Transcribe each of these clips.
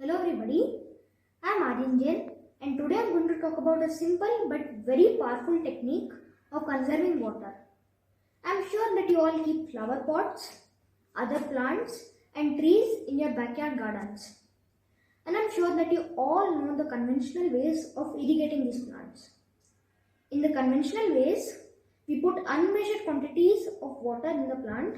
Hello everybody, I am Aryan Jain and today I am going to talk about a simple but very powerful technique of conserving water. I am sure that you all keep flower pots, other plants and trees in your backyard gardens. And I am sure that you all know the conventional ways of irrigating these plants. In the conventional ways, we put unmeasured quantities of water in the plant,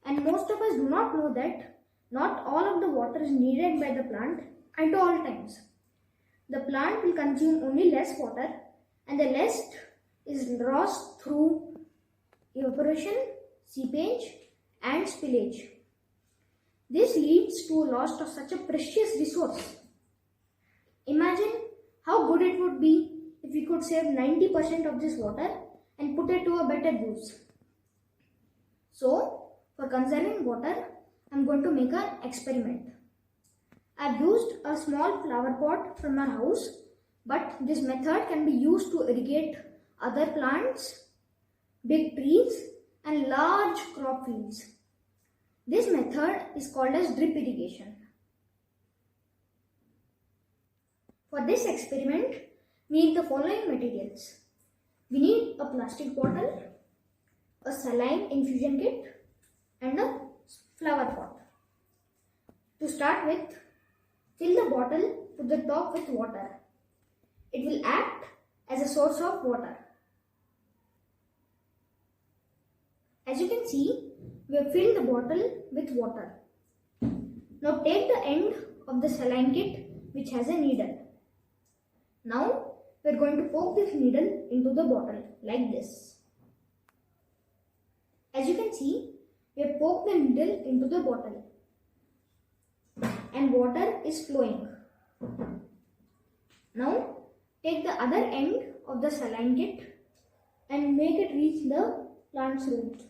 and most of us do not know that not all of the water is needed by the plant at all times. The plant will consume only less water and the rest is lost through evaporation, seepage and spillage. This leads to a loss of such a precious resource. Imagine how good it would be if we could save 90% of this water and put it to a better use. So, for conserving water, I am going to make an experiment. I have used a small flower pot from our house, but this method can be used to irrigate other plants, big trees and large crop fields. This method is called as drip irrigation. For this experiment, we need the following materials. We need a plastic bottle, a saline infusion kit and a flower pot. To start with, fill the bottle to the top with water. It will act as a source of water. As you can see, we have filled the bottle with water. Now take the end of the saline kit which has a needle. Now we are going to poke this needle into the bottle like this. As you can see, we have poked the needle into the bottle and water is flowing. Now take the other end of the saline kit and make it reach the plant's root.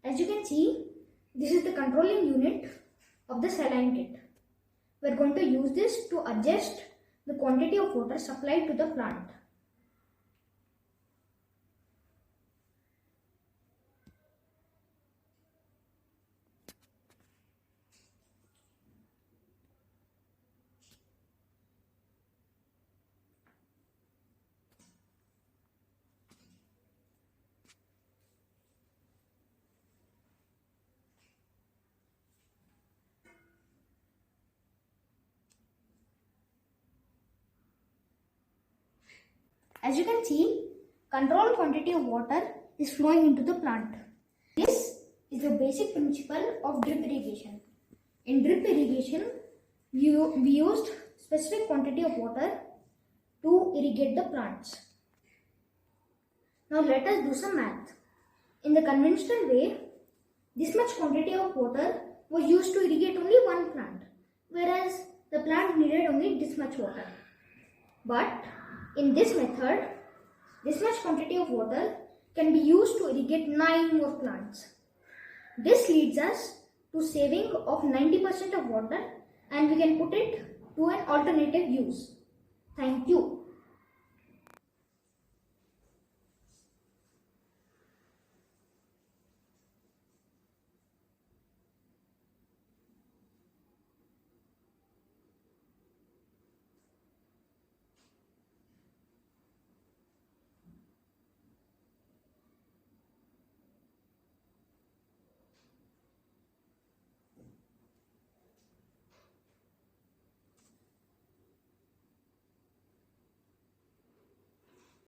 As you can see, this is the controlling unit of the saline kit. We are going to use this to adjust the quantity of water supplied to the plant. As you can see, controlled quantity of water is flowing into the plant. This is the basic principle of drip irrigation. In drip irrigation, we used specific quantity of water to irrigate the plants. Now let us do some math. In the conventional way, this much quantity of water was used to irrigate only one plant, whereas the plant needed only this much water. But in this method, this much quantity of water can be used to irrigate 9 more plants. This leads us to saving of 90% of water and we can put it to an alternative use. Thank you.